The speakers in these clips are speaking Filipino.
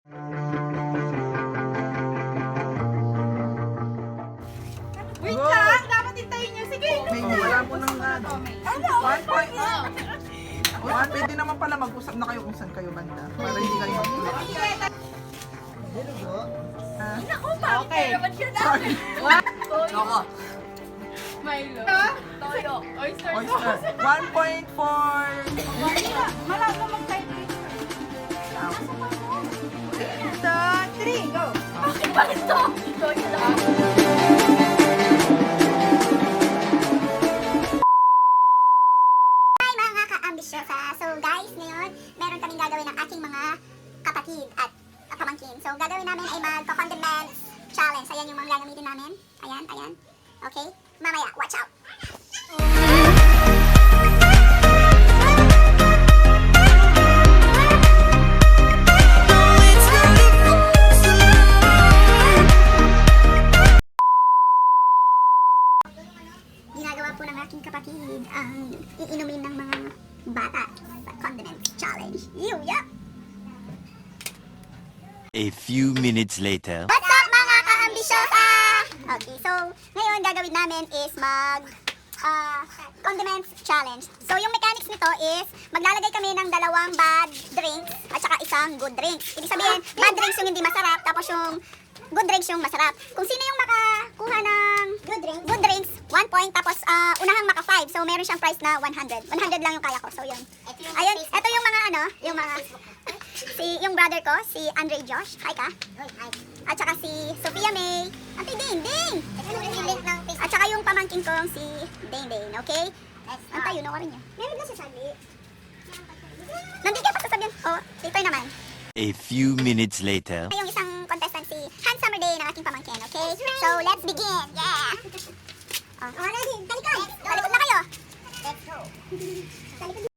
Wait lang, dapat hintayin niyo. Sige, Wala mo nang ano. 1 point. Pwede naman pala mag-usap na kayo kung saan kayo banda. Para hindi kayo mag-usap. Okay. Sorry. Choco. Milo. Toyo. Oyster. Oyster. 1 point for... Malap na mag-type. 3, go. Bakit ba ito? Toyo lang. Hi mga ka-ambisyosa! So guys, ngayon, meron kaming gagawin ng aking mga kapatid at pamangkin. So gagawin namin ay magpa-condiments challenge. Ayan yung mga gagamitin namin. Ayan. Okay? Mamaya, watch out! Ginagawa po ng aking kapatid ang iinumin ng mga bata sa condiments challenge. Yup! A few minutes later. What's up mga ka-ambisyosa? Okay, so ngayon gagawin namin is condiments challenge. So yung mechanics nito is maglalagay kami ng 2 bad drinks at saka isang good drinks. Ibig sabihin, bad drinks yung hindi masarap tapos yung good drinks yung masarap. Kung sino yung makakuha ng good drinks 1 point tapos unahang maka 5. So meron siyang price na 100. 100 lang yung kaya ko. So yun. Ayun, ito yung mga yung mga yung brother ko, si Andre Josh. Hi ka. At saka si Sophia May. Ate Ding. At saka yung pamangkin ko si Ding. Okay? Antayo na rin niya. Meron na sasabi. Nandito pa sasabihin. Oh, paper naman. A few minutes later. Yung isang contestant si Han Summerday ng aking pamangkin. Okay? So, let's begin. Yeah! Talikod. Talikod na kayo. Let's go. Talikod.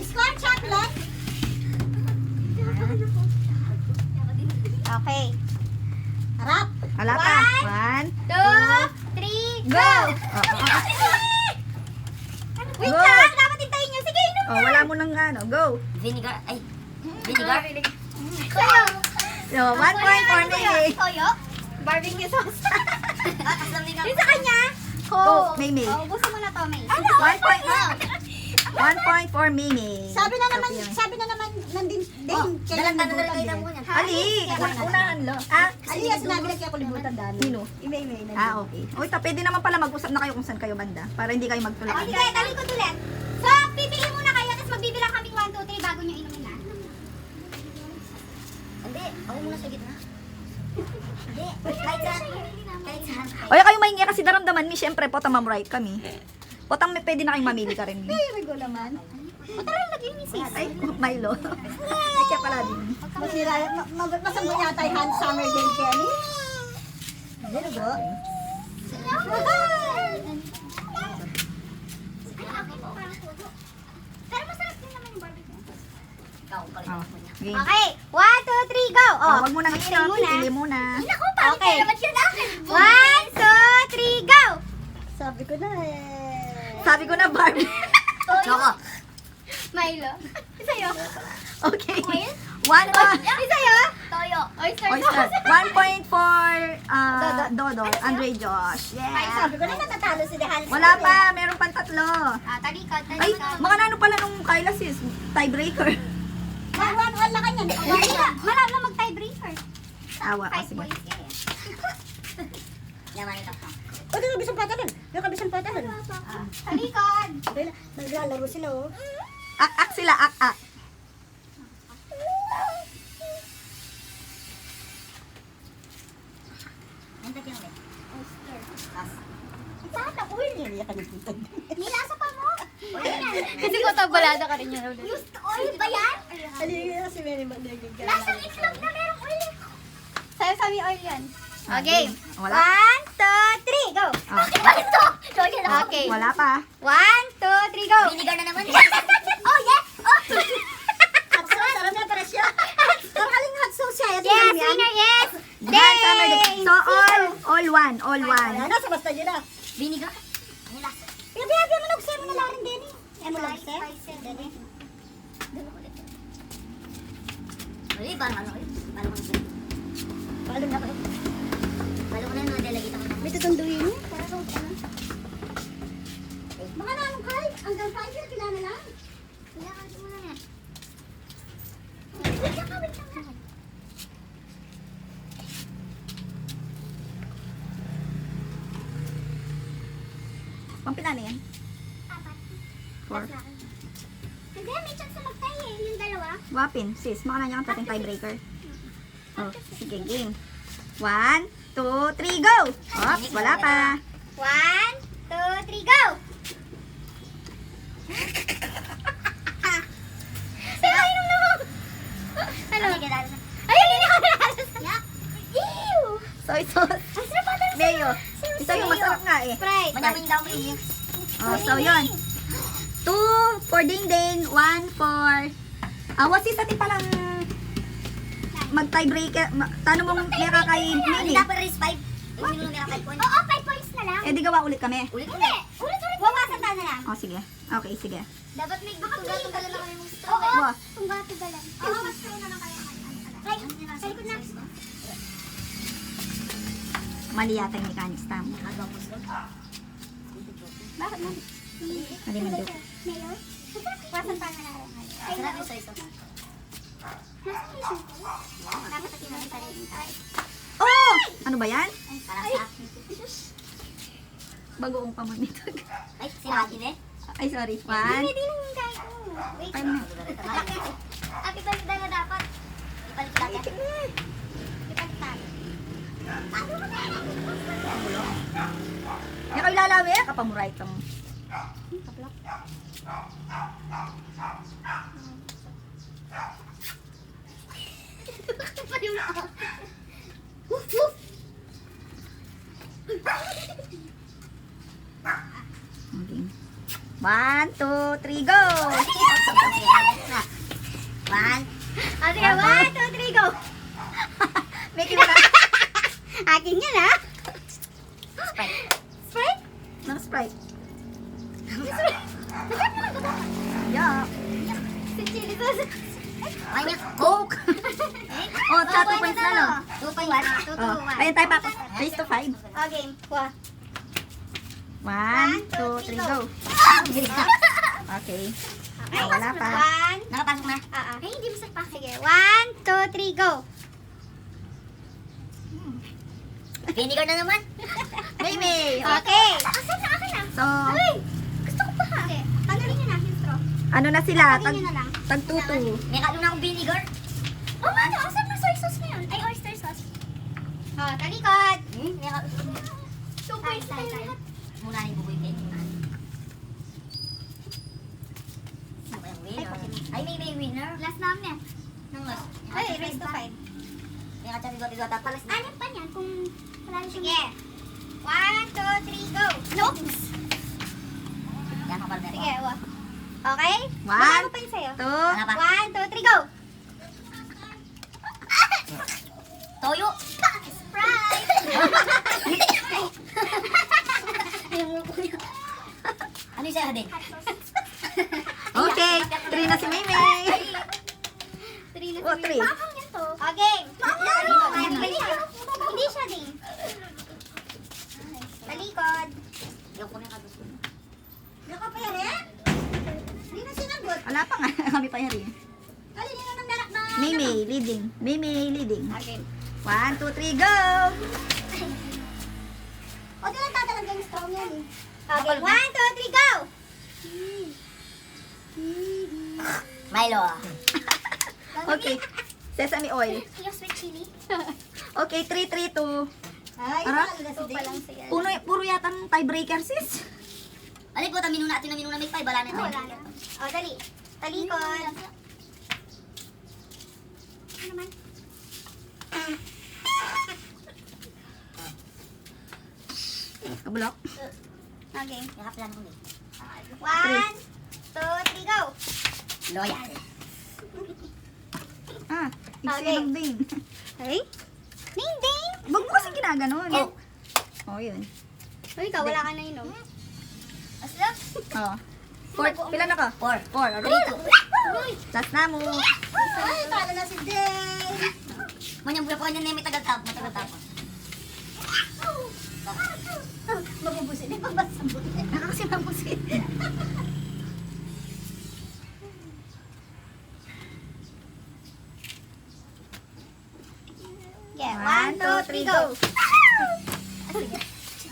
Square chocolate. Okay. Harap. Wala pa. 1, 2, 3, go! Wait Go. lang, dapat hintayin nyo. Sige, inom na. wala mo nang ano. Go. Vinegar. Ay. Vinegar. Toyo. So, 1 point for me. Toyo. Barbecue sauce. Tapos lang din Yung sa kanya. Go, Mimi. Oh, gusto mo na to, May. 1 point. 1 point for Mimi. Sabi na naman nandin Dalang ano na lang kayo na muna. Ali, unahan lo. Ali, sinabi na kaya kulibutan dami. Sino? Okay. O ito, pwede naman pala mag-usap na kayo kung saan kayo banda. Para hindi kayo magtulak. Hindi, talikod ulit. So, pipili muna kayo, tapos magbibilang kaming 1, 2, 3 bago nyo inumin na. Hindi. Ako muna sa gitna. Hindi. Kahit saan. Kahit saan. O kayo mahingi kasi naramdaman mi, syempre po tamam right kami. Potang pwede na kayong mamili ka rin. Rigo naman. O talagang lagyan ni sis. Ay, Milo. Ay, kaya pala din. Masang mo yata yung hand summer din, Kelly. There go. Pero masarap din naman yung barbecue. Ikaw, kalit Oh, mo niya. game. Okay, 1, 2, 3, go! Oh, wag mo nang inom, pipili muna. Naku, okay. One, 2, 3, go! Sabi ko na eh. Sabi ko na Barbie. Choco. Milo. Sa'yo. Okay. Oil? 1 point. Sa'yo? Toyo. Oyster Oyster. 1 point for Dodo, Andre Josh. Ay, Yeah. sabi ko na natatalo si Dehal. Wala pa, meron pang 3. Talikod, Ay, mga nano pala nung Kyla sis, tiebreaker. 1-1 lang kanya. Wala na mag-tiebreaker. Awa, oh, sige. Yaman ito. O, di kabisang pata nun. Yung kabisang pata nun. Talikod. Naglalaro sila, oh. Ak-ak sila, ak-ak. Ang tagyan ulit. Oyster. Pas. Sana, oil. Nilasa pa mo? Kasi ko tabalada ka rin yan ulit. Used oil ba yan? Halika si Mary Mandagiga. Lasang itlog na merong oil. Sa'yo sabi oil yan. Okay. Wala. 1, 2, 3, go! Oh. Bakit ba ito? Okay. Wala pa. 1, 2, 3, go! Vinegar na naman. Oh, yes! Oh! Hot sauce, alam na para siya. Kakaling hot sauce siya. Yes, winner, yes! Yan, summer day. So, all one. Ayan na, sa basta yun na. Vinegar. Ang lasa. Pinabiyabi mo nagse mo na larin din eh. Eh mo nagse? Dali. Wala, parang ano kayo? Parang ano kayo? Parang na kayo? Parang na yung mga delegate ako. May tutunduin mo. Para sa ano? Mga naman kayo. Hanggang 5 years, kilala lang. Kaya ka mo na yan. Wait lang ka, wait lang ka. Pampila na yan? 4. Hindi, may chance na magtayo eh. Yung dalawa. Wapin, sis. Makana niya ang tating tiebreaker. Oh, sige, game. 1, 2, 3, go! Oops, wala pa. 1, 2, 3, go! Sino inom na mo? Ano? Ayun, hindi ako nalalas. Ew! Soy sauce. Ang sarap ata ng Mayo. Ito yung masarap nga eh. Sprite. Madaming daw rin. Oh, so yun. 2 for Dingding, 1 for... Wasis natin palang mag-tiebreaker. Tanong mong mera kay Hindi Mini. dapat raise 5. Yung minulong nila 5 points. Oo, 5 points na lang. Eh, di gawa ulit kami. Ulit Hindi. Ulit. Wawasan tayo na lang. Oh, sige. Okay, sige. Dapat may tunggal-tunggalan na kami mong straw. Oo. Wow. Tunggal-tunggalan. Oo, mas straw na lang kaya. Right. Sa likod na. Mali yata yung mechanics tamo. Bakit mo? Mali man joke. Mayor? Wasan tayo na lang. Sarap yung soy sauce. Dapat natin namin pa rin tayo. Oh! Ano ba yan? Para sa akin. Bagoong pa mo nito. Ay, sinabi eh. Ay, sorry. 1. Hindi nang yung kain ko. Wait. Ay, na. Ate, balik na dapat. Ipalit natin. Ipag tayo. Ano ka na? Yung kayo lalawi, kapamuray kang... Pa yung woof, woof. Okay. 1, 2, 3, go! One. Ate, 1, 2, 3, go. Make it na. Akin yan, ha? Sprite. Sprite? Ng Sprite. Nasaan mo lang ba? Yeah. Si chili sauce. Ay, niya. Coke! Oh, 2 points na, no? 2 points. 2, Oh, 2, 1. ayun tayo pa. Face to 5. Okay, wah. 1, 2, 3, go. Okay. Oh, wala pa. 1. Nakapasok na. Ay, hindi mo pa. Sige, 1, 2, 3, go. Vinegar na naman. Mimi! Okay. Asan na? Akin na. So, Ay, gusto ko pa. Okay, tanggalin niyo na yung straw. ano na sila? Tanggalin niyo na lang. Tag-tutu. May kalo na akong vinegar. Oh, ano? Asan na soy sauce na yun? Ay, oyster sauce. Oh, talikod. May kalo. 2 points tayo lahat. Muna yung buboy cake. Sino ba yung winner? Ay, may winner. Last namin eh. Nang last. Ay, raise to 5. May kachabigot-bigot. Palas na. Ano pa niyan kung wala rin sige. 1, 2, 3, go. Oops. Yan ka pala. Sige, wah. Okay? 1, Baka mo pa yun sa'yo. 2, Ano pa? 1, 2, 3, go. Toyo. Sprite. Ayaw mo ko yun. Ano yung sa'yo din? Okay, 3 na si Mimi. 3 na Oh, 3. Bakang yan to. Okay. Hindi siya din. Talikod. Yung ko na kagusto. Yung ka pa yan eh? Hindi na sinagot. Wala pa nga. Kami pa yan rin. Alin yun ang darak na. Mimi, leading. Mimi, leading. Okay. 1, 2, 3, go! O, di lang tatalang yung strong yan eh. Okay, 1, 2, 3, go! Milo. Okay. Sesame oil. Yung sweet chili. Okay, 3, 3, 2. Ay, Ara? ito pa lang siya. Puro yata ng tiebreaker, sis. Alin po, taminong natin na minong na may 5. Wala na Wala tayo. na. O, dali. Talikod. Ano naman? Kabulok. Okay. Yakap lang ako eh. 1, 2, 3, go! Loyal. Ah, Okay. iksinong din. Hey? Ding! Wag mo kasi ginaganon. Oh. Oh, yun. Uy, ikaw, wala ka na inom. Asla? Oh. 4, pila na ka? 4. 4. Last na mo. Ay, talo na si Day. Manyang buya po kanya na may tagal-tap. Mabubusin. Di ba masabutin? Nakakasimabusin. Yeah, 1, 2, 3, go.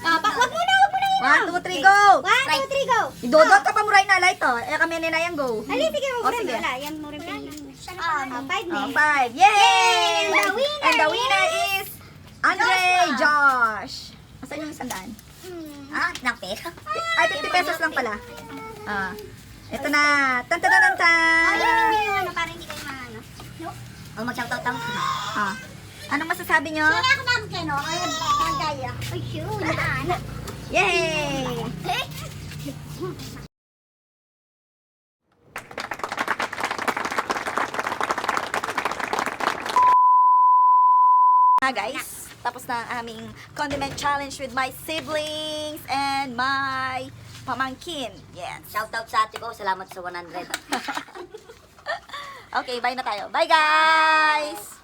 Wag mo na yun. 1, 2, 3, go. 1, 2, 3, go. Idodot ka pa mo rin na light to. Eh kami ninayang go. Ali, sige, O, wag mo sige. na. Wala, yan mo rin pinili. 5 Oh, na. 5. Yay! And the winner And the winner is Andre Josh. Asan yung 100? Ah, ng pera. Ay, 50 pesos lang pala. Ah. Ito na. Tan tan tan tan. Para hindi kayo maano. Ang mag-shoutout ang. Ah. Anong masasabi nyo? Kaya ako namin kayo, no? Kaya magaya. Ay, shoot. Naan. Yay! Guys, tapos na ang aming condiment challenge with my siblings and my pamangkin. Yes. Shoutout sa ate ko. Salamat sa 100. Okay, bye na tayo. Bye guys!